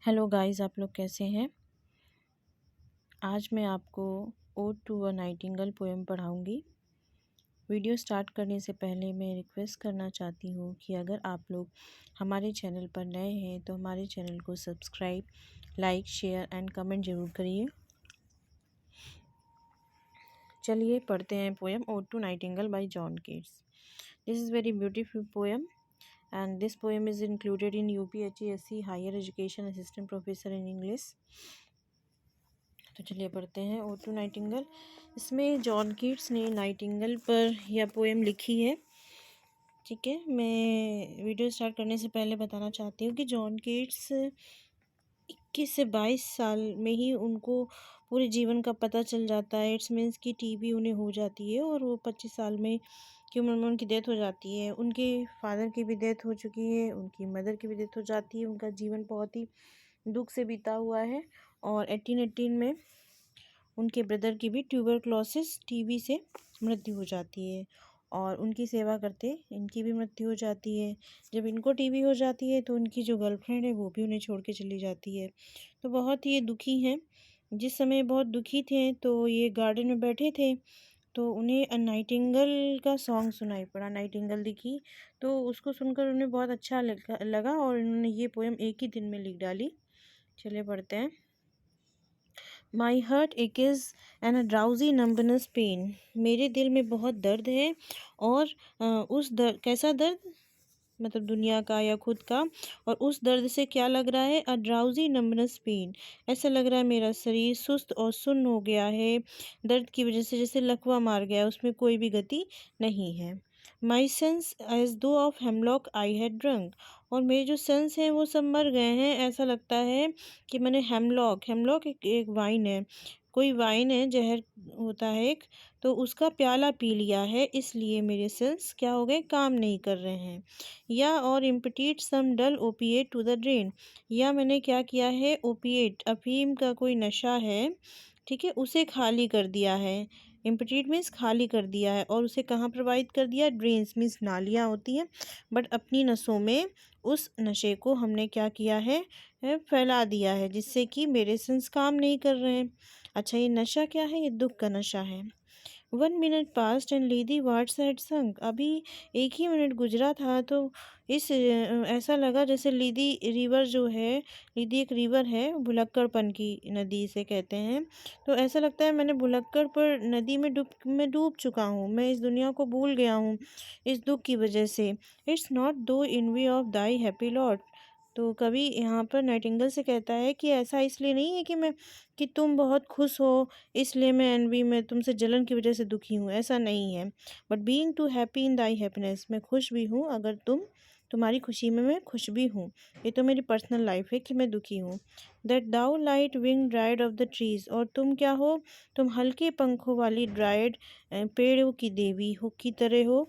Hello guys, आप लोग कैसे हैं। आज मैं आपको ode to a nightingale poem पढ़ाऊंगी। वीडियो स्टार्ट करने से पहले मैं रिक्वेस्ट करना चाहती हूँ कि अगर आप लोग हमारे चैनल पर नए हैं तो हमारे चैनल को subscribe, like, share and comment ज़रूर करिए। चलिए पढ़ते हैं poem ode to nightingale by John Keats. This is very beautiful poem and this poem is included in UPHESC Higher Education Assistant Professor in English। तो चलिए पढ़ते हैं ओड टू नाइटिंगेल। इसमें जॉन कीट्स ने नाइटिंगेल पर यह poem लिखी है। ठीक है, मैं वीडियो स्टार्ट करने से पहले बताना चाहती हूँ कि जॉन कीट्स 21 से 22 साल में ही उनको पूरे जीवन का पता चल जाता है। इट्स मीन्स कि टीबी उन्हें हो जाती है और वो 25 साल में की उम्र में उनकी डेथ हो जाती है। उनके फादर की भी डेथ हो चुकी है, उनकी मदर की भी डेथ हो जाती है। उनका जीवन बहुत ही दुख से बीता हुआ है और 1818 में उनके ब्रदर की भी ट्यूबरक्लोसिस टीबी से मृत्यु हो जाती है और उनकी सेवा करते इनकी भी मृत्यु हो जाती है। जब इनको टीबी हो जाती है तो उनकी जो गर्लफ्रेंड है वो भी उन्हें छोड़ के चली जाती है। तो बहुत ही ये दुखी हैं। जिस समय बहुत दुखी थे तो ये गार्डन में बैठे थे तो उन्हें अ नाइटिंगेल का सॉन्ग सुनाई पड़ा। नाइटिंगेल दिखी तो उसको सुनकर उन्हें बहुत अच्छा लगा और उन्होंने ये पोएम एक ही दिन में लिख डाली। चलिए पढ़ते हैं। My heart aches and a drowsy numbness pain. मेरे दिल में बहुत दर्द है और उस दर्द, कैसा दर्द मतलब दुनिया का या खुद का, और उस दर्द से क्या लग रहा है, अ ड्राउजी नम्बनेस पेन, ऐसा लग रहा है मेरा शरीर सुस्त और सुन्न हो गया है दर्द की वजह से, जैसे लकवा मार गया, उसमें कोई भी गति नहीं है। माई सेंस एज दो of hemlock I had drunk. और मेरे जो सेंस हैं वो सब मर गए हैं, ऐसा लगता है कि मैंने हेमलॉक एक वाइन है, कोई वाइन है, जहर होता है एक, तो उसका प्याला पी लिया है, इसलिए मेरे सेंस क्या हो गए, काम नहीं कर रहे हैं। या और इम्पटीट सम डल ओपिएट टू द ड्रेन, या मैंने क्या किया है, ओपिएट अफीम का कोई नशा है, ठीक है, उसे खाली कर दिया है। इम्पटीट मीन्स खाली कर दिया है और उसे कहाँ प्रवाहित कर दिया, ड्रेन्स मीन्स नालियाँ होती हैं, बट अपनी नसों में उस नशे को हमने क्या किया है, फैला दिया है, जिससे कि मेरे सेंस काम नहीं कर रहे हैं। अच्छा, ये नशा क्या है, ये दुख का नशा है। 1 minute past and Lethewards had sunk. अभी एक ही मिनट गुजरा था तो ऐसा लगा जैसे लीदी रिवर जो है, लीदी एक रिवर है, भुलक्कड़पन की नदी इसे कहते हैं। तो ऐसा लगता है मैंने भुलक्कड़ पर नदी में डूब चुका हूँ, मैं इस दुनिया को भूल गया हूँ इस दुख की वजह से। इट्स नॉट दो env of thy happy lot. तो कवि यहाँ पर नाइटिंगेल से कहता है कि ऐसा इसलिए नहीं है कि तुम बहुत खुश हो इसलिए मैं एनवी में तुमसे जलन की वजह से दुखी हूँ, ऐसा नहीं है। But being too happy in thy happiness, मैं खुश भी हूँ अगर तुम्हारी खुशी में मैं खुश भी हूँ। ये तो मेरी पर्सनल लाइफ है कि मैं दुखी हूँ। That thou light wing dryad of the trees, और तुम क्या हो, तुम हल्के पंखों वाली ड्राइड पेड़ों की देवी हो की तरह हो।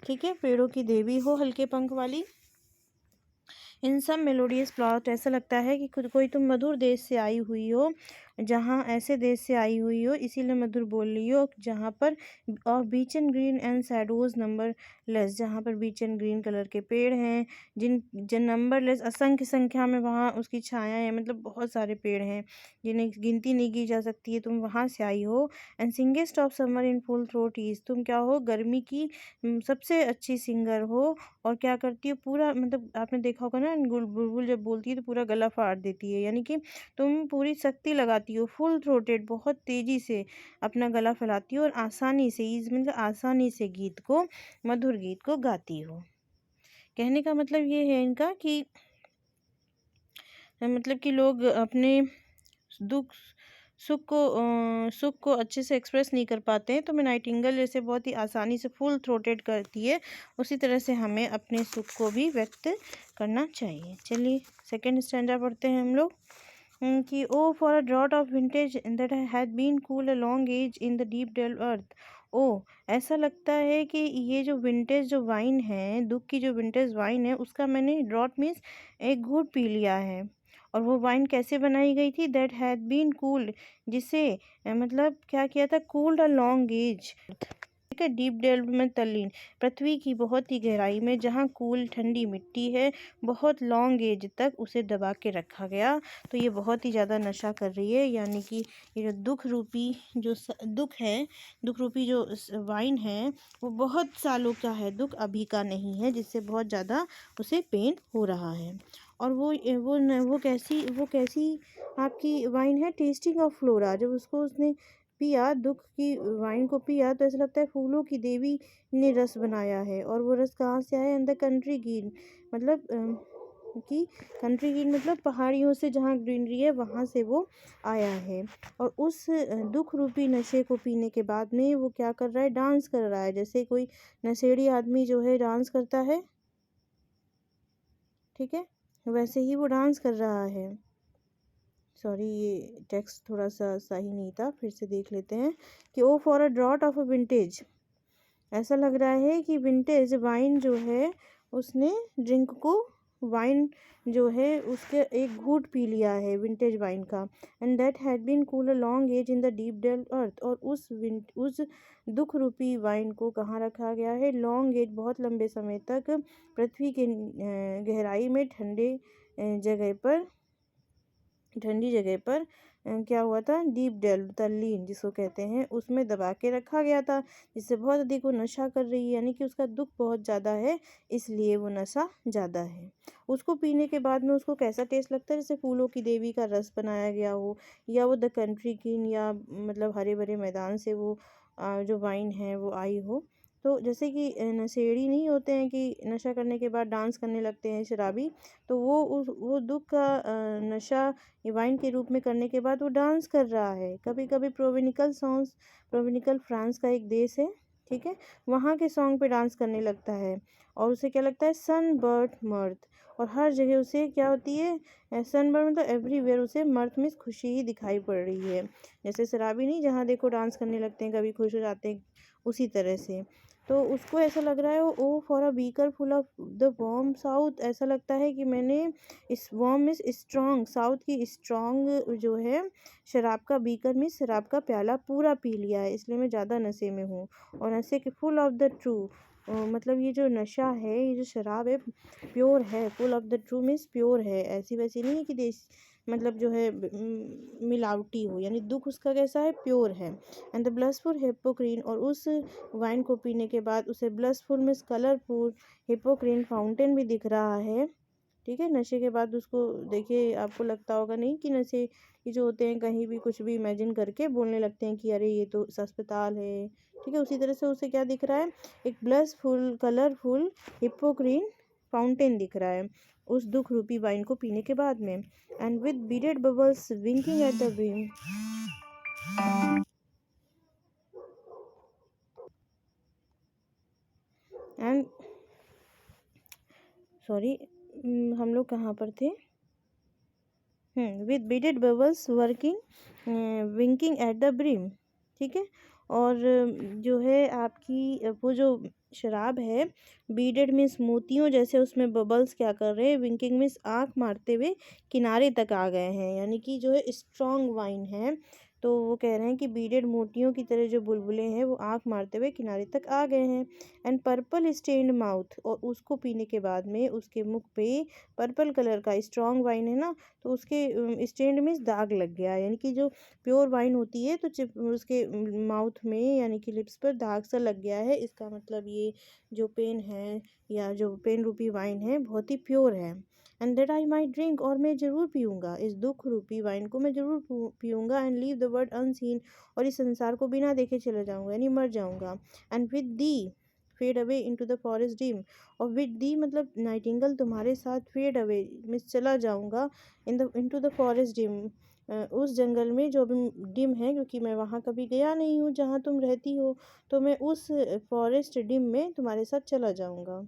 ठीक है, पेड़ों की देवी हो हल्के पंख वाली। इन सब मेलोडियस प्लॉट, ऐसा लगता है कि खुद कोई तुम मधुर देश से आई हुई हो, जहाँ ऐसे देश से आई हुई हो इसीलिए मधुर बोल रही हो, जहाँ पर of beach and green and सैडोज number less, जहाँ पर बीच एंड ग्रीन कलर के पेड़ हैं, जिन नंबर लेस असंख्य संख्या में वहाँ उसकी छाया है, मतलब बहुत सारे पेड़ हैं जिन्हें गिनती नहीं की जा सकती है, तुम वहाँ से आई हो। And singest of summer in full throat ease, तुम क्या हो, गर्मी की सबसे अच्छी सिंगर हो। और क्या करती हो, पूरा मतलब आपने देखा होगा ना, बुलबुल जब बोलती है तो पूरा गला फाड़ देती है, यानी कि तुम पूरी शक्ति लगाती हो, फुल थ्रोटेड, बहुत तेज़ी से अपना गला फैलाती हो और आसानी से, इज मतलब आसानी से गीत को, मधुर गीत को गाती हो। कहने का मतलब ये है इनका कि मतलब कि लोग अपने दुख सुख को अच्छे से एक्सप्रेस नहीं कर पाते हैं, तो मैं नाइटिंगेल जैसे बहुत ही आसानी से फुल थ्रोटेड करती है, उसी तरह से हमें अपने सुख को भी व्यक्त करना चाहिए। चलिए सेकंड स्टैंडर्ड पढ़ते हैं हम लोग। कि O for a draught of vintage that had been cooled a long age in the deep delved earth. O, ऐसा लगता है कि ये जो विंटेज जो वाइन है, दुख की जो विंटेज वाइन है, उसका मैंने ड्रॉट मीन्स एक घूंट पी लिया है। और वो वाइन कैसे बनाई गई थी, दैट हैड बीन कूल्ड, जिसे मतलब क्या किया था, कूल्ड अ लॉन्ग एज, ठीक है। डीप डेल्व में तल्लीन, पृथ्वी की बहुत ही गहराई में जहाँ कूल ठंडी मिट्टी है, बहुत लॉन्ग एज तक उसे दबा के रखा गया। तो ये बहुत ही ज़्यादा नशा कर रही है, यानी कि ये जो दुख रूपी जो दुख है, दुख रूपी जो वाइन है वो बहुत सालों का है, दुख अभी का नहीं है, जिससे बहुत ज़्यादा उसे पेन हो रहा है। और वो कैसी आपकी वाइन है, टेस्टिंग ऑफ फ्लोरा। जब उसको उसने पिया, दुख की वाइन को पिया, तो ऐसा लगता है फूलों की देवी ने रस बनाया है। और वो रस कहाँ से आया, इन द कंट्री ग्रीन, मतलब कि कंट्री ग्रीन मतलब पहाड़ियों से जहाँ ग्रीनरी है वहाँ से वो आया है। और उस दुख रूपी नशे को पीने के बाद में वो क्या कर रहा है, डांस कर रहा है, जैसे कोई नशेड़ी आदमी जो है डांस करता है, ठीक है, वैसे ही वो डांस कर रहा है। सॉरी, ये टेक्स्ट थोड़ा सा सही नहीं था, फिर से देख लेते हैं कि O for a draught of a vintage, ऐसा लग रहा है कि विंटेज वाइन जो है उसने ड्रिंक को, वाइन जो है उसके एक घूंट पी लिया है विंटेज वाइन का। And that had been cooled a long age in the deep delved earth, और उस दुख रूपी वाइन को कहाँ रखा गया है, लॉन्ग एज, बहुत लंबे समय तक पृथ्वी के गहराई में जगह पर ठंडी जगह पर क्या हुआ था, डीप डेल्व, तल्लीन जिसको कहते हैं, उसमें दबा के रखा गया था, जिससे बहुत अधिक वो नशा कर रही है, यानी कि उसका दुख बहुत ज़्यादा है, इसलिए वो नशा ज़्यादा है। उसको पीने के बाद में उसको कैसा टेस्ट लगता है, जैसे फूलों की देवी का रस बनाया गया हो, या वो द कंट्री किंग, या मतलब हरे भरे मैदान से वो जो वाइन है वो आई हो। तो जैसे कि नशेड़ी नहीं होते हैं कि नशा करने के बाद डांस करने लगते हैं शराबी, तो वो दुख का नशा ये वाइन के रूप में करने के बाद वो डांस कर रहा है। कभी कभी प्रोवेनिकल फ्रांस का एक देश है, ठीक है, वहाँ के सॉन्ग पे डांस करने लगता है, और उसे क्या लगता है, सन बर्थ मर्थ, और हर जगह उसे क्या होती है, सन बर्थ मतलब एवरीवेयर उसे मर्थ में खुशी ही दिखाई पड़ रही है। जैसे शराबी नहीं, जहाँ देखो डांस करने लगते हैं, कभी खुश हो जाते हैं, उसी तरह से। तो उसको ऐसा लग रहा है, O for a beaker full of the warm south, ऐसा लगता है कि मैंने इस वार्म इज स्ट्रॉन्ग, साउथ की स्ट्रॉन्ग जो है शराब का बीकर में शराब का प्याला पूरा पी लिया है, इसलिए मैं ज़्यादा नशे में हूँ। और नशे के फुल ऑफ द ट्रू, मतलब ये जो नशा है, ये जो शराब है प्योर है, full of the true means pure है, ऐसी वैसी नहीं है कि देश मतलब जो है मिलावटी हो, यानी दुख उसका कैसा है, प्योर है। एंड द ब्लसफुल हिपोक्रीन, और उस वाइन को पीने के बाद उसे ब्लसफुल मीन्स कलरफुल, हिपोक्रीन फाउंटेन भी दिख रहा है, ठीक है। नशे के बाद उसको देखिए, आपको लगता होगा नहीं कि नशे की जो होते हैं कहीं भी कुछ भी इमेजिन करके बोलने लगते हैं कि अरे ये तो अस्पताल है, ठीक है, उसी तरह से उसे क्या दिख रहा है, एक ब्लसफुल कलरफुल हिपोक्रीन फाउंटेन दिख रहा है उस दुख रूपी वाइन को पीने के बाद में। And with beaded bubbles winking at the brim, and sorry, हम लोग कहाँ पर थे, with beaded bubbles working winking at the brim, ठीक है। और जो है आपकी वो जो शराब है, बीडेड मीन्स मोतियों जैसे उसमें बबल्स क्या कर रहे हैं, विंकिंग मीन्स आँख मारते हुए किनारे तक आ गए हैं, यानी कि जो है स्ट्रॉन्ग वाइन है। तो वो कह रहे हैं कि बीडेड मोतियों की तरह जो बुलबुले हैं वो आँख मारते हुए किनारे तक आ गए हैं। एंड पर्पल स्टेन्ड माउथ, और उसको पीने के बाद में उसके मुख पे पर्पल कलर का, स्ट्रॉन्ग वाइन है ना, तो उसके स्टेन्ड में दाग लग गया, यानी कि जो प्योर वाइन होती है तो चिप उसके माउथ में यानी कि लिप्स पर दाग सा लग गया है, इसका मतलब ये जो पेन है या जो पेन रूपी वाइन है बहुत ही प्योर है। And that I my drink, और मैं ज़रूर पीऊँगा इस दुख रूपी वाइन को, मैं ज़रूर पीऊँगा। And leave the world unseen, और इस संसार को बिना देखे चले जाऊँगा, यानी मर जाऊँगा। And with the fade away into the forest dim, और विद दी मतलब नाइटिंगल तुम्हारे साथ, फेड अवे मैं चला जाऊँगा, इनटू द फॉरेस्ट डिम उस जंगल में जो अभी डिम है, क्योंकि मैं वहाँ कभी गया नहीं हूँ जहाँ तुम रहती हो, तो मैं उस फॉरेस्ट डिम में तुम्हारे साथ चला जाऊँगा,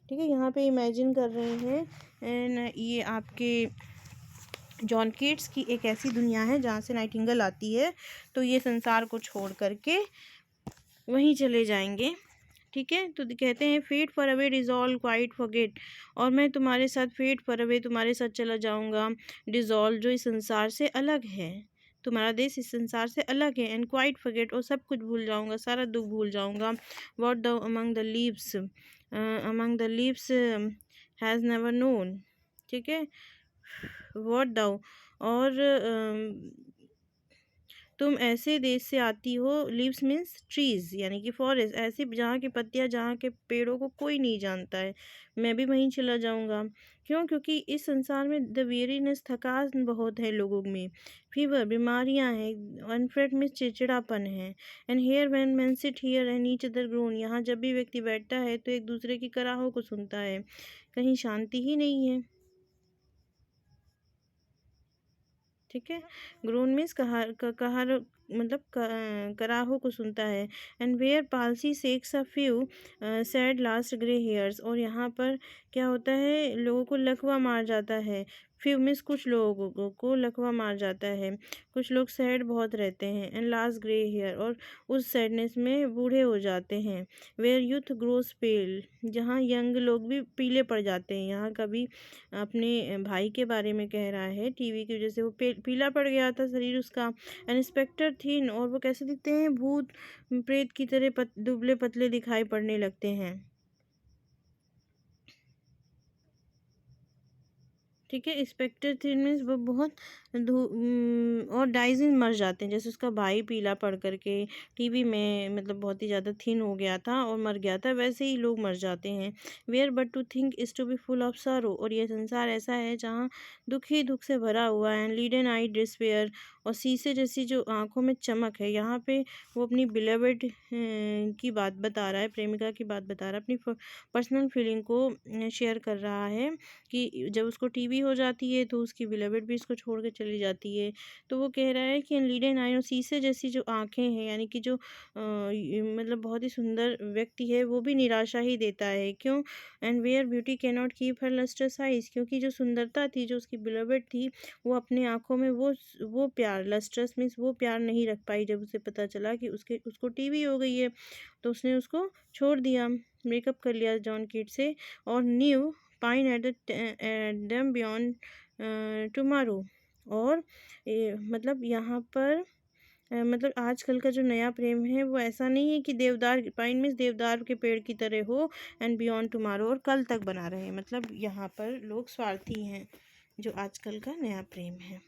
ठीक है। यहाँ पे इमेजिन कर रहे हैं, एंड ये आपके जॉन कीट्स की एक ऐसी दुनिया है जहाँ से नाइटिंगल आती है, तो ये संसार को छोड़ करके वहीं चले जाएंगे, ठीक है। तो कहते हैं fade far away dissolve quite forget, और मैं तुम्हारे साथ फेट फॉर अवे तुम्हारे साथ चला जाऊंगा, डिज़ॉल्व जो इस संसार से अलग है, तुम्हारा देश इस संसार से अलग है। एंड क्वाइट फॉरगेट, और सब कुछ भूल जाऊंगा, सारा दुख भूल जाऊंगा। What the among the leaves has never known, ठीक है। व्हाट दाउ, और तुम ऐसे देश से आती हो, लीव्स मीन्स ट्रीज यानी कि फॉरेस्ट, ऐसी जहाँ की पत्तियाँ, जहाँ के पेड़ों को कोई नहीं जानता है, मैं भी वहीं चला जाऊँगा। क्यों? क्योंकि इस संसार में द वेरीनेस, थकान बहुत है लोगों में, फीवर, बीमारियाँ हैं, अनफ्रेड में चिड़चिड़ापन है। And here when men sit hear and each other groan, यहाँ जब भी व्यक्ति बैठता है तो एक दूसरे की कराहों को सुनता है, कहीं शांति ही नहीं है, ठीक है। ग्रोन मीन्स कहार मतलब कराहो को सुनता है। And where palsy shakes a few sad last grey hairs, और यहाँ पर क्या होता है, लोगों को लकवा मार जाता है। फ्यू मीन्स कुछ लोगों को लकवा मार जाता है, कुछ लोग सैड बहुत रहते हैं। एंड लास्ट ग्रे हेयर, और उस सैडनेस में बूढ़े हो जाते हैं। वेयर यूथ ग्रोस पेल, जहाँ यंग लोग भी पीले पड़ जाते हैं। यहाँ कभी अपने भाई के बारे में कह रहा है, टीवी की वजह से वो पीला पड़ गया था शरीर उसका। इंस्पेक्टर थीन, और वो कैसे दिखते हैं, भूत प्रेत की तरह दुबले पतले दिखाई पड़ने लगते हैं, ठीक है। इंस्पेक्टर थीन मीन्स वो बहुत और डाइजिन मर जाते हैं, जैसे उसका भाई पीला पड़ करके टीवी में मतलब बहुत ही ज़्यादा थिन हो गया था और मर गया था, वैसे ही लोग मर जाते हैं। Where but to think is to be full of sorrow, और ये संसार ऐसा है जहाँ दुख ही दुख से भरा हुआ है। एंड लीडन आई डिस्पेयर, और शीशे जैसी जो आंखों में चमक है। यहाँ पे वो अपनी बिलेवेड की बात बता रहा है, प्रेमिका की बात बता रहा है, अपनी पर्सनल फीलिंग को शेयर कर रहा है कि जब उसको टीवी हो जाती है तो उसकी बिलेवेड भी इसको छोड़ के चली जाती है। तो वो कह रहा है कि लीडन आई, और शीशे जैसी जो आंखें हैं, यानी कि जो मतलब बहुत ही सुंदर व्यक्ति है वो भी निराशा ही देता है। क्यों? And where beauty can not keep her lustrous eyes, क्योंकि जो सुंदरता थी, जो उसकी बिलेवेड थी, वो अपने आंखों में वो प्यार, लस्टर्स मीन्स वो प्यार नहीं रख पाई। जब उसे पता चला कि उसको टीवी हो गई है तो उसने उसको छोड़ दिया, ब्रेकअप कर लिया जॉन किड से। और new pine at them beyond tomorrow, और मतलब यहाँ पर मतलब आजकल का जो नया प्रेम है वो ऐसा नहीं है कि देवदार, पाइन मीन्स देवदार के पेड़ की तरह हो, एंड बियॉन्ड टुमारो, और कल तक बना रहे। मतलब यहाँ पर लोग स्वार्थी हैं, जो आजकल का नया प्रेम है।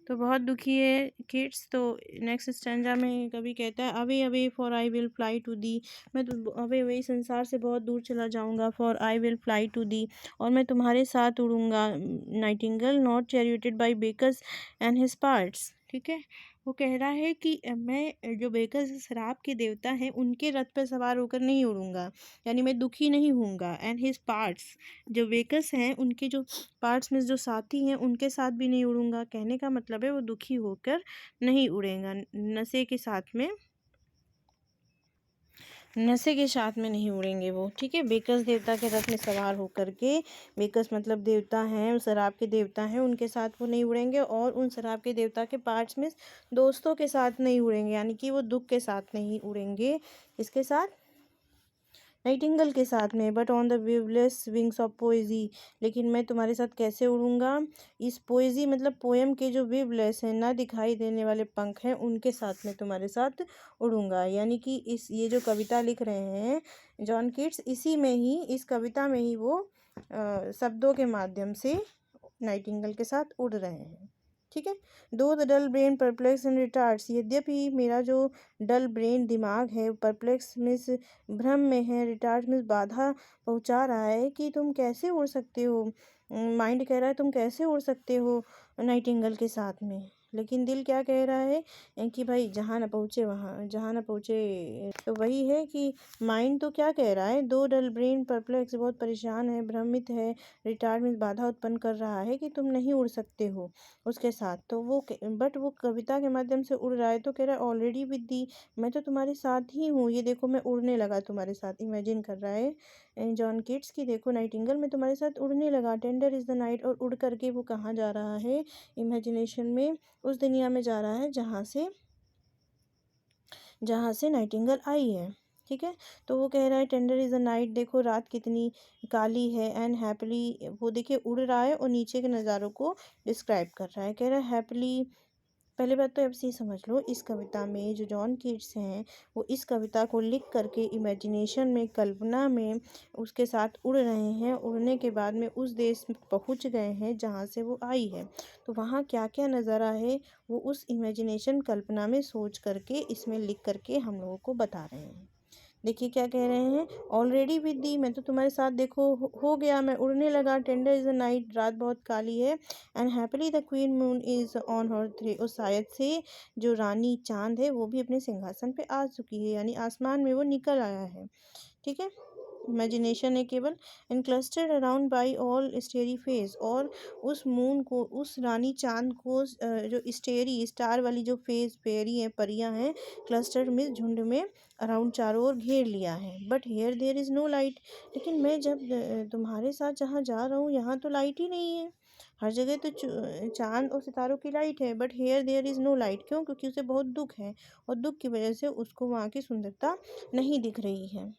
तो बहुत दुखी है किड्स। तो नेक्स्ट स्टैंजा में कभी कहता है, away away for I will fly to thee, मैं तो अवे अवे संसार से बहुत दूर चला जाऊंगा। For I will fly to thee, और मैं तुम्हारे साथ उड़ूंगा। Nightingale not charioted by Bacchus and his pards, ठीक है। वो कह रहा है कि मैं जो बेकस शराब के देवता हैं उनके रथ पर सवार होकर नहीं उड़ूंगा, यानी मैं दुखी नहीं होऊंगा। एंड हिज पार्ट्स, जो बेकस हैं उनके जो पार्ट्स में जो साथी हैं उनके साथ भी नहीं उड़ूंगा। कहने का मतलब है वो दुखी होकर नहीं उड़ेगा, नशे के साथ में नहीं उड़ेंगे वो, ठीक है। बेकस देवता के रथ में सवार होकर के, बेकस मतलब देवता हैं, शराब के देवता हैं, उनके साथ वो नहीं उड़ेंगे। और उन शराब के देवता के पार्ट्स में दोस्तों के साथ नहीं उड़ेंगे, यानी कि वो दुख के साथ नहीं उड़ेंगे। इसके साथ नाइटिंगल के साथ में, but on the viewless wings of poesy, लेकिन मैं तुम्हारे साथ कैसे उड़ूंगा, इस पोएजी मतलब पोएम के जो वेवलेस हैं, ना दिखाई देने वाले पंख हैं, उनके साथ में तुम्हारे साथ उड़ूंगा। यानी कि इस ये जो कविता लिख रहे हैं जॉन किट्स, इसी में ही, इस कविता में ही वो शब्दों के माध्यम से नाइटिंगल के साथ उड़ रहे हैं, ठीक है। Though the dull brain perplex and retards, यद्यपि मेरा जो डल ब्रेन दिमाग है परप्लेक्स मीन्स भ्रम में है, रिटार्ड मीन्स बाधा पहुंचा रहा है कि तुम कैसे उड़ सकते हो। माइंड कह रहा है तुम कैसे उड़ सकते हो नाइटिंगल के साथ में, लेकिन दिल क्या कह रहा है कि भाई जहाँ ना पहुँचे वहाँ, जहाँ ना पहुँचे। तो वही है कि माइंड तो क्या कह रहा है, दो डल ब्रेन परप्लेक्स बहुत परेशान है, भ्रमित है, रिटार्ड मीन्स बाधा उत्पन्न कर रहा है कि तुम नहीं उड़ सकते हो उसके साथ। तो वो बट वो कविता के माध्यम से उड़ रहा है, तो कह रहा है ऑलरेडी विद दी, मैं तो तुम्हारे साथ ही हूँ, ये देखो मैं उड़ने लगा तुम्हारे साथ। इमेजिन कर रहा है जॉन किट्स की, देखो नाइटिंगल मैं तुम्हारे साथ उड़ने लगा, टेंडर इज़ द नाइट, और उड़ करके वो कहाँ जा रहा है, इमेजिनेशन में उस दुनिया में जा रहा है जहाँ से नाइटिंगल आई है, ठीक है। तो वो कह रहा है टेंडर इज़ अ नाइट, देखो रात कितनी काली है। एंड हैप्पीली, वो देखिए उड़ रहा है और नीचे के नज़ारों को डिस्क्राइब कर रहा है, कह रहा है हैप्पीली पहली बात तो अब से समझ लो, इस कविता में जो जॉन कीट्स हैं वो इस कविता को लिख करके इमेजिनेशन में, कल्पना में उसके साथ उड़ रहे हैं। उड़ने के बाद में उस देश में पहुंच गए हैं जहाँ से वो आई है। तो वहाँ क्या क्या नज़ारा है वो उस इमेजिनेशन, कल्पना में सोच करके इसमें लिख करके हम लोगों को बता रहे हैं। देखिए क्या कह रहे हैं, ऑलरेडी विद दी, मैं तो तुम्हारे साथ देखो हो गया, मैं उड़ने लगा, टेंडर इज अ नाइट, रात बहुत काली है, and happily the queen moon is on her three, और शायद से जो रानी चांद है वो भी अपने सिंहासन पे आ चुकी है, यानी आसमान में वो निकल आया है। ठीक है, इमेजिनेशन है केवल। And clustered around by all स्टेरी face, और उस मून को, उस रानी चांद को जो स्टेरी स्टार वाली जो फेस फेरी हैं, परियां हैं, क्लस्टर्ड में, झुंड में, अराउंड चारों ओर घेर लिया है। But here there is no light, लेकिन मैं जब तुम्हारे साथ जहाँ जा रहा हूँ यहाँ तो लाइट ही नहीं है। हर जगह तो चांद और सितारों की लाइट है, but here there is no light, क्यों? क्योंकि उसे बहुत दुख है, और दुख की वजह से उसको वहाँ की सुंदरता नहीं दिख रही है।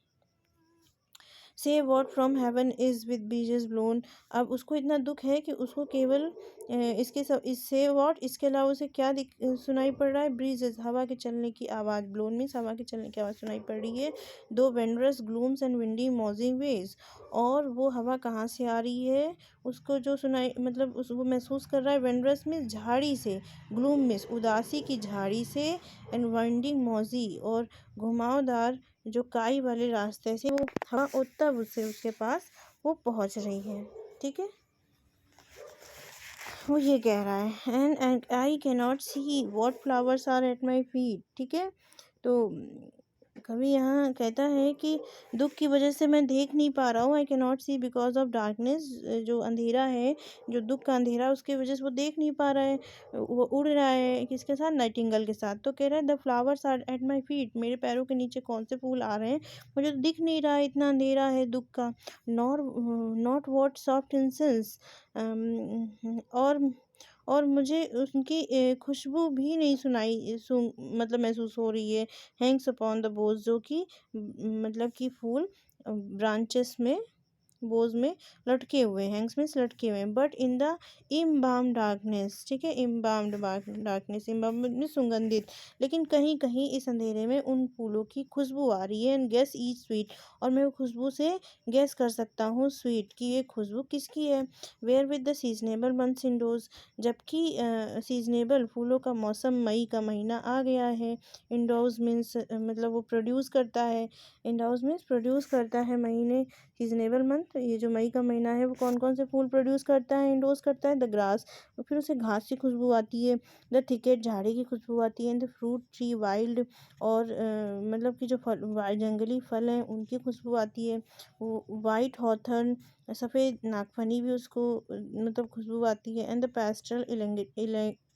से what from heaven is with breezes blown, अब उसको इतना दुख है कि उसको केवल इसके सब, इससे वॉट, इसके अलावा उसे क्या सुनाई पड़ रहा है? ब्रीजेस, हवा के चलने की आवाज़, ब्लोन मीन्स हवा के चलने की आवाज़ सुनाई पड़ रही है। दो वेंडरस ग्लूम्स एंड विंडी मॉजिंग वेज, और वो हवा कहाँ से आ रही है उसको जो सुनाई, मतलब उस वो महसूस कर रहा है। वेंडरस मीन्स झाड़ी से, ग्लूम मीन्स उदासी की झाड़ी से, एंड वाइंडिंग मॉजी, और घुमावदार जो काई वाले रास्ते से वो हवा, और तब उससे उसके पास वो पहुंच रही है। ठीक है, वो ये कह रहा है, and I cannot see what flowers are at my feet. ठीक है, तो कवि यहाँ कहता है कि दुख की वजह से मैं देख नहीं पा रहा हूँ, I cannot see because of darkness, जो अंधेरा है, जो दुख का अंधेरा, उसकी वजह से वो देख नहीं पा रहा है। वो उड़ रहा है किसके साथ? नाइटिंगेल के साथ। तो कह रहा है the flowers are at my feet, मेरे पैरों के नीचे कौन से फूल आ रहे हैं, मुझे तो दिख नहीं रहा है, इतना अंधेरा है दुख का। Nor not what soft incense, और मुझे उनकी खुशबू भी नहीं मतलब महसूस हो रही है। हैंग्स अपॉन द बोज, जो कि मतलब कि फूल ब्रांचेस में, बोझ में लटके हुए, हैंग्स में लटके हुए हैं। बट इन द इम्बाम डार्कनेस, ठीक है, इम्बाम्ड डार्कनेस, इम्बाम में सुगंधित, लेकिन कहीं कहीं इस अंधेरे में उन फूलों की खुशबू आ रही है। एंड गेस ईच स्वीट, और मैं वो खुशबू से गेस कर सकता हूँ स्वीट की ये खुशबू किसकी है। Wherewith the seasonable months endows, जबकि सीजनेबल फूलों का मौसम मई का महीना आ गया है। इंडोज मीन्स मतलब वो प्रोड्यूस करता है, इंडोज मीन्स प्रोड्यूस करता है महीने, सीजनेबल मंथ, ये जो मई का महीना है वो कौन कौन से फूल प्रोड्यूस करता है, इंडोज करता है? द ग्रास, और फिर उसे घास की खुशबू आती है। द थिकेट, झाड़ी की खुशबू आती है। द फ्रूट ट्री वाइल्ड, और मतलब कि जो फल, जंगली फल हैं उनकी खुशबू आती है। वो वाइट हॉथर्न, सफ़ेद नागफनी भी उसको मतलब खुशबू आती है। एंड द पेस्टल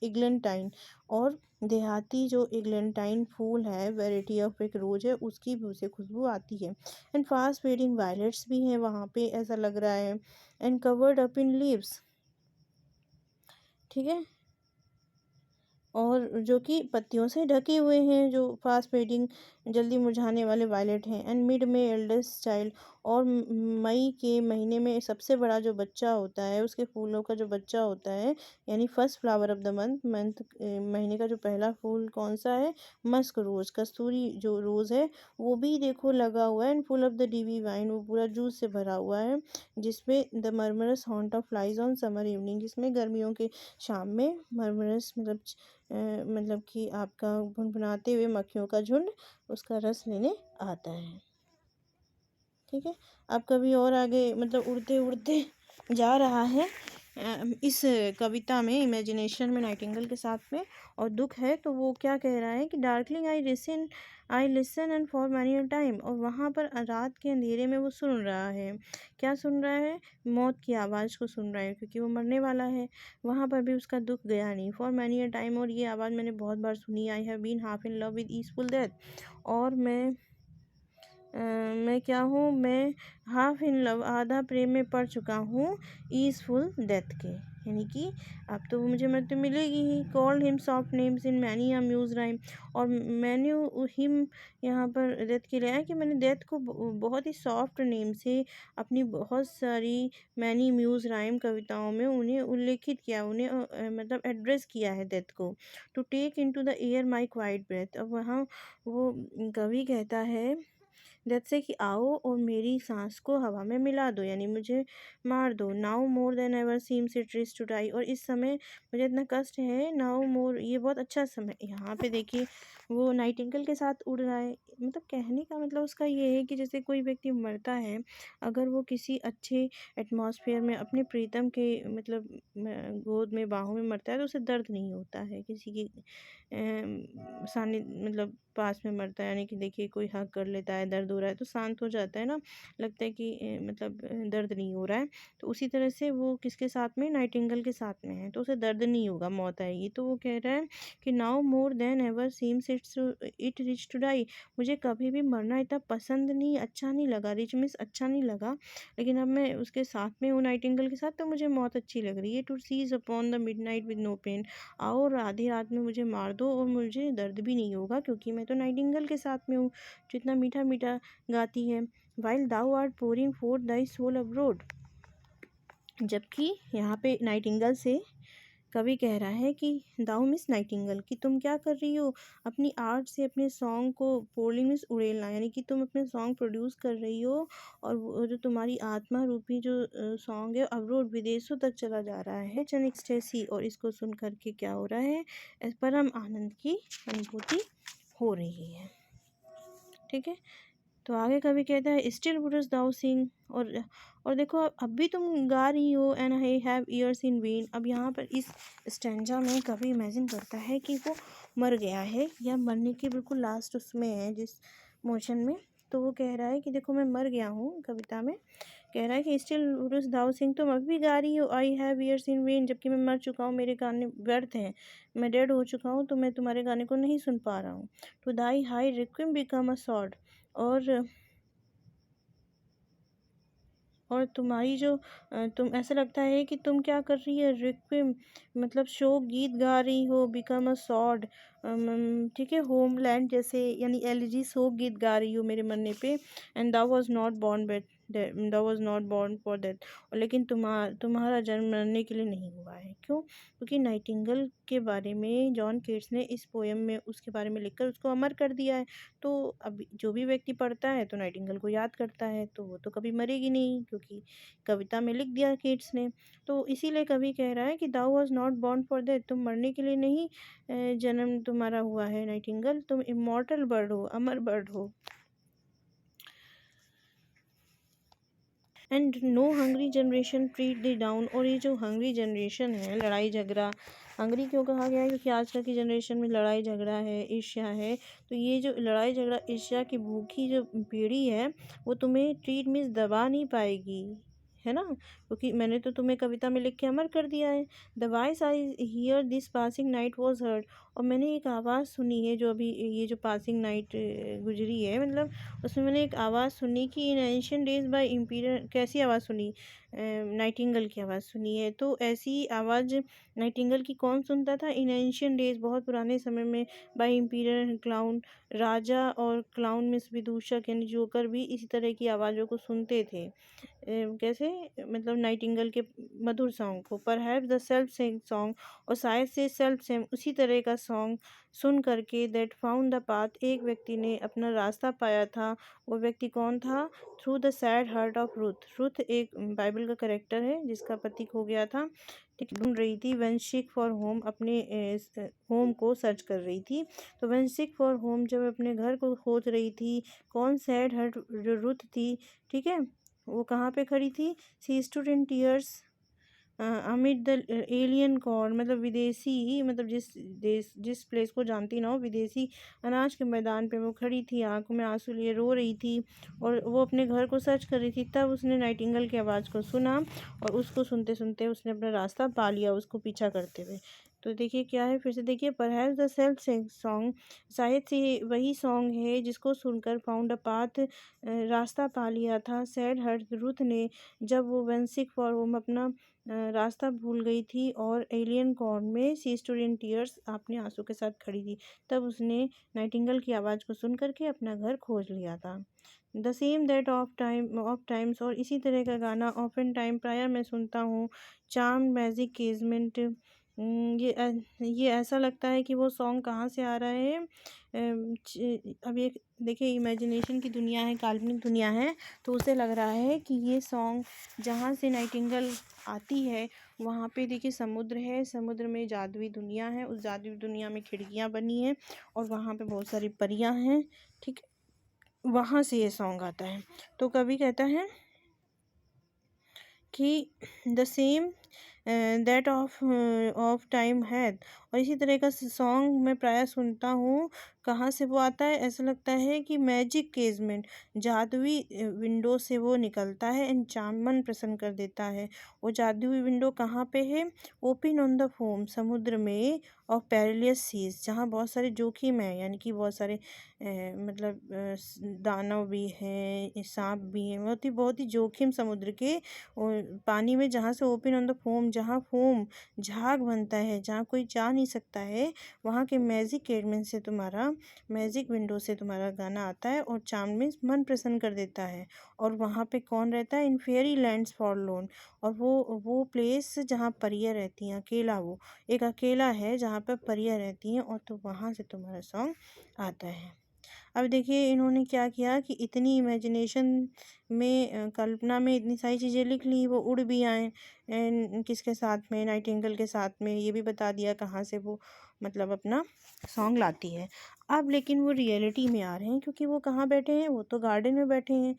इग्लेंटाइन, और देहाती जो इग्लेंटाइन फूल है, वेराइटी ऑफ एक रोज है, उसकी भी उसे खुशबू आती है। एंड फास्ट फेडिंग वायलेट्स भी हैं वहाँ पे, ऐसा लग रहा है। And covered up in leaves, ठीक है, और जो कि पत्तियों से ढके हुए हैं, जो फास्ट फेडिंग जल्दी मुरझाने वाले वायलेट हैं। एंड मिड में एल्डेस्ट चाइल्ड, और मई के महीने में सबसे बड़ा जो बच्चा होता है, उसके फूलों का जो बच्चा होता है, यानी first flower of the month महीने का जो पहला फूल कौन सा है? मस्क रोज, कस्तूरी जो रोज़ है वो भी देखो लगा हुआ है। And full of the dewy wine, वो पूरा जूस से भरा हुआ है, जिसमें the murmurous haunt of flies on summer evening, जिसमें गर्मियों के शाम में मर्मरस मतलब कि आपका भुनभुनाते हुए मक्खियों का झुंड उसका रस लेने आता है। ठीक है, अब कभी और आगे मतलब उड़ते उड़ते जा रहा है इस कविता में, इमेजिनेशन में नाइटिंगेल के साथ में, और दुख है तो वो क्या कह रहा है कि darkling I listen and for many a time, और वहाँ पर रात के अंधेरे में वो सुन रहा है। क्या सुन रहा है? मौत की आवाज़ को सुन रहा है, क्योंकि वो मरने वाला है। वहाँ पर भी उसका दुख गया नहीं। फॉर मैनी अ टाइम, और ये आवाज़ मैंने बहुत बार सुनी। I have been half in love with easeful death, और मैं क्या हूँ, मैं हाफ इन लव, आधा प्रेम में पड़ चुका हूँ ईजफुल डेथ के। यानी कि अब तो वो मुझे मृत्यु मिलेगी ही। Called him soft names in many a mused rhyme, और मैंने हिम यहाँ पर डेथ के लिए है कि मैंने डेथ को बहुत ही सॉफ्ट नेम से अपनी बहुत सारी मैनी म्यूज राइम कविताओं में उन्हें उल्लेखित किया, उन्हें मतलब एड्रेस किया है डेथ को। To take into the air my quiet breath, अब वहाँ वो कवि कहता है डेथ से कि आओ और मेरी सांस को हवा में मिला दो, यानी मुझे मार दो। Now more than ever seems it is to die, और इस समय मुझे इतना कष्ट है। नाउ मोर, ये बहुत अच्छा समय। यहाँ पे देखिए वो नाइटिंगेल के साथ उड़ रहा है, मतलब कहने का मतलब उसका ये है कि जैसे कोई व्यक्ति मरता है, अगर वो किसी अच्छे एटमॉस्फेयर में अपने प्रीतम के मतलब गोद में बाहों में मरता है तो उसे दर्द नहीं होता है। किसी की सामने मतलब पास में मरता है, यानी कि देखिए कोई हक कर लेता है, दर्द हो रहा है तो शांत हो जाता है ना, लगता है कि मतलब दर्द नहीं हो रहा है। तो उसी तरह से वो किसके साथ में, नाइटिंगेल के साथ में है, तो उसे दर्द नहीं होगा, मौत आएगी। तो वो कह रहा है कि now more than ever seems it rich to die, मुझे कभी भी मरना इतना पसंद नहीं, अच्छा नहीं लगा। रिच मीन्स अच्छा नहीं लगा, लेकिन अब मैं उसके साथ में हूँ, नाइटिंगेल के साथ, तो मुझे मौत अच्छी लग रही है। To cease upon the midnight with no pain, आओ और आधी रात में मुझे मार दो और मुझे दर्द भी नहीं होगा, क्योंकि मैं तो नाइटिंगेल के साथ में हूँ जो इतना मीठा मीठा गाती है। While thou art pouring forth thy soul abroad, जबकि यहाँ पे नाइटिंगेल से कवि कह रहा है कि दाऊ मिस नाइटिंगेल, कि तुम क्या कर रही हो, अपनी आर्ट से अपने सॉन्ग को, पोलिंग मिस उड़ेलना, यानी कि तुम अपने सॉन्ग प्रोड्यूस कर रही हो और वो जो तुम्हारी आत्मा रूपी जो सॉन्ग है अब्रोड विदेशों तक चला जा रहा है। चन एक्सटेसी, और इसको सुन करके क्या हो रहा है, परम आनंद की अनुभूति हो रही है। ठीक है, तो आगे कवि कहता है स्टिल वुडस्ट दाउ सिंग, और देखो अब भी तुम गा रही हो, and I have years in when. अब यहाँ पर इस स्टैंजा में कवि इमेजिन करता है कि वो मर गया है या मरने के बिल्कुल लास्ट उसमें है जिस मोशन में। तो वो कह रहा है कि देखो मैं मर गया हूँ, कविता में कह रहा है कि स्टिल वुडस्ट दाउ सिंग, तुम अभी भी गा रही हो I have years in when, जबकि मैं मर चुका हूँ, मेरे गाने व्यर्थ हैं, मैं डेड हो चुका हूँ, तो मैं तुम्हारे गाने को नहीं सुन पा रहा हूँ। To thy high requiem become a sod, और तुम्हारी जो तुम ऐसा लगता है कि तुम क्या कर रही है, रिक्विम मतलब शोक गीत गा रही हो, बिकम अ सॉर्ड, ठीक है, होमलैंड जैसे, यानी एलिजी शोक गीत गा रही हो मेरे मरने पे। एंड दा वाज नॉट बॉर्न बेट दा was not born for that, और लेकिन तुम्हारा जन्म मरने के लिए नहीं हुआ है। क्यों? क्योंकि नाइटिंगेल के बारे में जॉन केट्स ने इस पोएम में उसके बारे में लिखकर उसको अमर कर दिया है। तो अब जो भी व्यक्ति पढ़ता है तो नाइटिंगेल को याद करता है, तो वो तो कभी मरेगी नहीं, क्योंकि कविता में लिख दिया केट्स ने। तो इसीलिए कवि कह रहा है कि thou was not born for that, तुम मरने के लिए नहीं जन्म तुम्हारा हुआ है नाइटिंगेल, तुम इमॉर्टल बर्ड हो, अमर बर्ड हो। And no hungry generation tread thee down, और ये जो हंग्री जनरेशन है, लड़ाई झगड़ा, हंग्री क्यों कहा गया है, क्योंकि आजकल की जनरेशन में लड़ाई झगड़ा है, ईर्ष्या है। तो ये जो लड़ाई झगड़ा ईर्ष्या की भूखी जो पीढ़ी है, वो तुम्हें ट्रीट मीन्स दबा नहीं पाएगी, है ना, क्योंकि मैंने तो तुम्हें कविता में लिख के अमर कर दिया है। The voice I hear this passing night was heard, और मैंने एक आवाज़ सुनी है, जो अभी ये जो पासिंग नाइट गुजरी है, मतलब उसमें मैंने एक आवाज़ सुनी कि in ancient days by imperial, कैसी आवाज़ सुनी, नाइटिंगेल की आवाज़ सुनी है। तो ऐसी आवाज़ नाइटिंगेल की कौन सुनता था इन एंशियंट डेज, बहुत पुराने समय में, बाय इम्पीरियल क्लाउन, राजा और क्लाउन मिस विदूषक यानी जोकर भी इसी तरह की आवाज़ों को सुनते थे। कैसे, मतलब नाइटिंगेल के मधुर सॉन्ग को, perhaps the self same song, और शायद से सेल्फ सेम उसी तरह का सॉन्ग सुन करके, दैट फाउंड द पाथ, एक व्यक्ति ने अपना रास्ता पाया था। वो व्यक्ति कौन था? Through the sad heart of Ruth, Ruth एक बाइबल का कैरेक्टर है जिसका पति खो गया था, ठीक, ढूंढ रही थी व्हेन सीक फॉर होम, अपने होम को सर्च कर रही थी। तो व्हेन सीक फॉर होम, जब अपने घर को खोज रही थी, कौन? सैड हार्ट जो रुथ थी, ठीक है, वो कहाँ पे खड़ी थी? सी stood in tears amid the alien corn, मतलब विदेशी, मतलब जिस प्लेस को जानती ना हो, विदेशी अनाज के मैदान पे वो खड़ी थी, आंखों में आंसू लिए रो रही थी, और वो अपने घर को सर्च कर रही थी। तब उसने नाइटिंगेल की आवाज़ को सुना, और उसको सुनते सुनते उसने अपना रास्ता पा लिया, उसको पीछा करते हुए। तो देखिए क्या है, फिर से देखिए, परहैप्स द सेल्फ सॉन्ग, शायद से वही सॉन्ग है जिसको सुनकर फाउंड अ पाथ, रास्ता पा लिया था, सैड हर्ट रुथ ने, जब वो व्हेन सिक फॉर होम अपना रास्ता भूल गई थी और एलियन कॉर्न में सी स्टूड इन टीयर्स, अपने आंसू के साथ खड़ी थी। तब उसने नाइटिंगेल की आवाज़ को सुन करके अपना घर खोज लिया था। The same that of times, और इसी तरह का गाना ऑफन टाइम प्रायर मैं सुनता हूँ। चार्म मैजिक केजमेंट, ये ऐसा लगता है कि वो सॉन्ग कहाँ से आ रहा है। अब ये देखिए, इमेजिनेशन की दुनिया है, काल्पनिक दुनिया है, तो उसे लग रहा है कि ये सॉन्ग जहाँ से नाइटिंगेल आती है वहाँ पे देखिए समुद्र है, समुद्र में जादुई दुनिया है, उस जादुई दुनिया में खिड़कियाँ बनी हैं और वहाँ पे बहुत सारी परियाँ हैं। ठीक, वहाँ से ये सॉन्ग आता है। तो कवि कहता है कि the same that of time है, और इसी तरह का सॉन्ग मैं प्रायः सुनता हूँ। कहाँ से वो आता है, ऐसा लगता है कि मैजिक केजमेंट, जादुई विंडो से वो निकलता है एंड चार्म, मन प्रसन्न कर देता है। वो जादुई विंडो कहाँ पे है, ओपन ऑन द फोम, समुद्र में, ऑफ पेरिलियस सीज, जहाँ बहुत सारे जोखिम है, यानी कि बहुत सारे मतलब दानव भी हैं, सांप भी हैं, बहुत ही जोखिम समुद्र के और पानी में, जहाँ से ओपन ऑन द फोम, जहाँ फोम झाग बनता है, जहाँ कोई जा नहीं सकता है, वहाँ के मैजिक केडमेंट से तुम्हारा, मैजिक विंडो से तुम्हारा गाना आता है और चार्म में मन प्रसन्न कर देता है। और वहाँ पे कौन रहता है, इन फेयरी लैंड्स फॉरलोन, और वो प्लेस जहाँ परियां रहती हैं, अकेला, वो एक अकेला है जहाँ पर परियां रहती हैं, और तो वहाँ से तुम्हारा सॉन्ग आता है। अब देखिए इन्होंने क्या किया कि इतनी इमेजिनेशन में, कल्पना में इतनी सारी चीज़ें लिख ली, वो उड़ भी आए किसके साथ में, नाइटिंगेल के साथ में, ये भी बता दिया कहाँ से वो मतलब अपना सॉन्ग लाती है। अब लेकिन वो रियलिटी में आ रहे हैं, क्योंकि वो कहाँ बैठे हैं, वो तो गार्डन में बैठे हैं।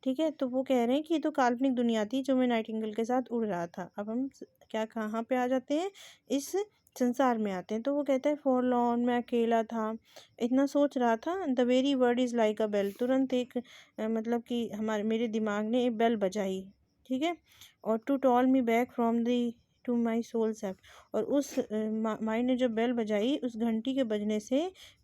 ठीक है, तो वो कह रहे हैं कि ये तो काल्पनिक दुनिया थी जो मैं नाइटिंगेल के साथ उड़ रहा था। अब हम क्या कहाँ पे आ जाते हैं, इस संसार में आते हैं। तो वो कहता है फॉरलॉर्न, मैं अकेला था, इतना सोच रहा था। The very word is like a bell, तुरंत एक मतलब कि हमारे मेरे दिमाग ने एक बेल बजाई। ठीक है, और to toll me back from thee to my sole self, और उस माई ने जब बेल बजाई, उस घंटी के बजने से,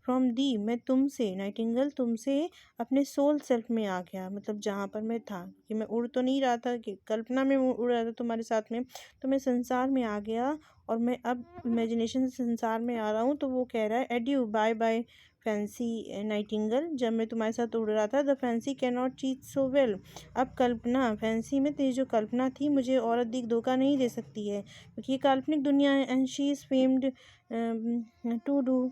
फ्रॉम दी, मैं तुमसे, नाइटिंगेल तुमसे अपने सोल सेल्फ में आ गया, मतलब जहाँ पर मैं था, कि मैं उड़ तो नहीं रहा था, कि कल्पना में मैं उड़ रहा था तुम्हारे साथ में, तो मैं संसार में आ गया, और मैं अब इमेजिनेशन से संसार में आ रहा हूँ। तो वो कह रहा है adieu, bye bye fancy nightingale, जब मैं तुम्हारे साथ उड़ रहा था, the fancy cannot cheat so well, अब कल्पना, फैंसी में तेरी जो कल्पना थी, मुझे और अधिक धोखा नहीं दे सकती है, क्योंकि ये काल्पनिक दुनिया है, and she is famed to do.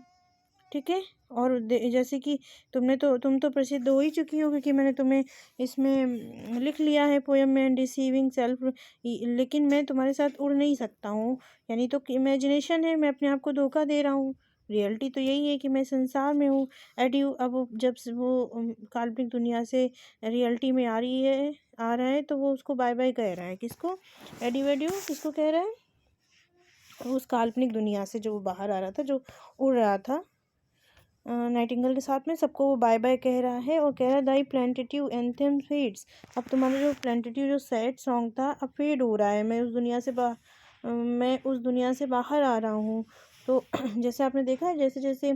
ठीक है, और जैसे कि तुम तो प्रसिद्ध हो ही चुकी हो, क्योंकि मैंने तुम्हें इसमें लिख लिया है पोएम में, डिसीविंग सेल्फ, लेकिन मैं तुम्हारे साथ उड़ नहीं सकता हूँ, यानी तो इमेजिनेशन है, मैं अपने आप को धोखा दे रहा हूँ। रियलिटी तो यही है कि मैं संसार में हूँ। एड्यू, अब जब से वो काल्पनिक दुनिया से रियलिटी में आ रही है, आ रहा है, तो वो उसको बाय बाय कह रहा है, किसको, एड्यू, एड्यू किसको कह रहा है, उस काल्पनिक दुनिया से जो वो बाहर आ रहा था, जो उड़ रहा था नाइटिंगेल के साथ में, सबको वो बाय बाय कह रहा है, और कह रहा है दाई प्लेंटिट्यू एंथम फेड्स, अब तुम्हारा जो प्लेंटिट्यू, जो सैड सॉन्ग था, अब फेड हो रहा है, मैं उस दुनिया से बाहर आ रहा हूँ। तो जैसे आपने देखा है, जैसे जैसे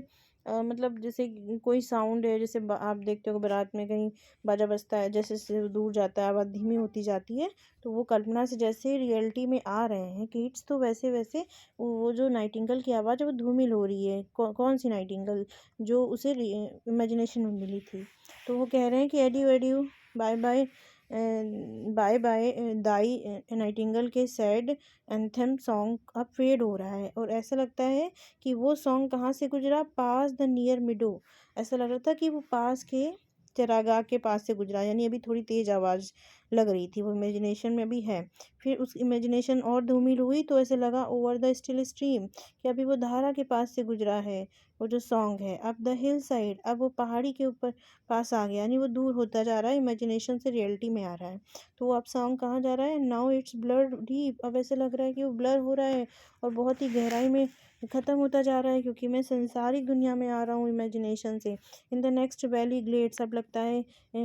मतलब जैसे कोई साउंड है, जैसे आप देखते हो बारात में कहीं बाजा बजता है, जैसे जैसे वो दूर जाता है, आवाज़ धीमी होती जाती है, तो वो कल्पना से जैसे रियलिटी में आ रहे हैं किड्स, तो वैसे वैसे वो जो नाइटिंगेल की आवाज़ है वो धूमिल हो रही है। कौन सी नाइटिंगेल, जो उसे इमेजिनेशन में मिली थी। तो वो कह रहे हैं कि adieu, adieu, bye bye, bye bye thy nightingale के सैड एंथम सॉन्ग अब फेड हो रहा है, और ऐसा लगता है कि वो सॉन्ग कहाँ से गुजरा, पास द नियर मिडो, ऐसा लग रहा था कि वो पास के चरागाह के पास से गुजरा, यानी अभी थोड़ी तेज़ आवाज़ लग रही थी, वो इमेजिनेशन में भी है। फिर उस इमेजिनेशन और धूमिल हुई, तो ऐसे लगा ओवर द स्टिल स्ट्रीम, कि अभी वो धारा के पास से गुजरा है, वो जो सॉन्ग है। अब द हिल साइड, अब वो पहाड़ी के ऊपर पास आ गया, यानी वो दूर होता जा रहा है, इमेजिनेशन से रियलिटी में आ रहा है। तो वो अब सॉन्ग कहाँ जा रहा है, नाउ इट्स ब्लर डीप, अब ऐसे लग रहा है कि वो ब्लर हो रहा है और बहुत ही गहराई में ख़त्म होता जा रहा है, क्योंकि मैं संसारिक दुनिया में आ रहा हूँ इमेजिनेशन से। In the next valley glades, अब लगता है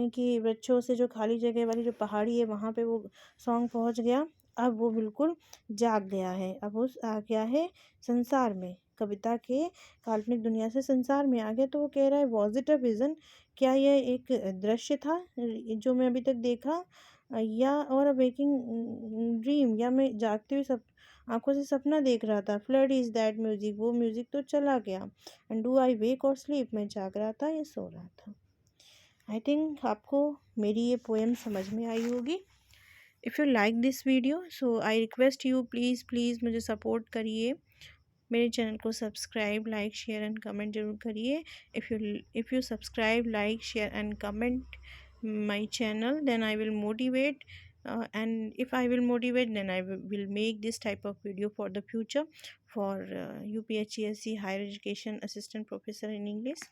कि वृक्षों से जो खाली जगह वाली जो पहाड़ी है, वहाँ पे वो सॉन्ग पहुँच गया। अब वो बिल्कुल जाग गया है, अब वो आ गया है संसार में, कविता के काल्पनिक दुनिया से संसार में आ गया। तो वो कह रहा है वॉज इट अ विज़न, क्या यह एक दृश्य था जो मैं अभी तक देखा, या और अ वेकिंग ड्रीम, या मैं जागते हुए सब आंखों से सपना देख रहा था। फ्लड इज़ दैट म्यूज़िक, वो म्यूज़िक तो चला गया। एंड डू आई वेक और स्लीप, मैं जाग रहा था या सो रहा था। आई थिंक आपको मेरी ये पोएम समझ में आई होगी। If you like this video so I request you, please please मुझे सपोर्ट करिए। मेरे चैनल को subscribe, like, share and comment जरूर करिए। If you subscribe, like, share and comment my channel, then I will motivate, and if I will motivate, then I will make this type of video for the future for UPHESC higher education assistant professor in English.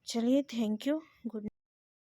चलिए, thank you, good.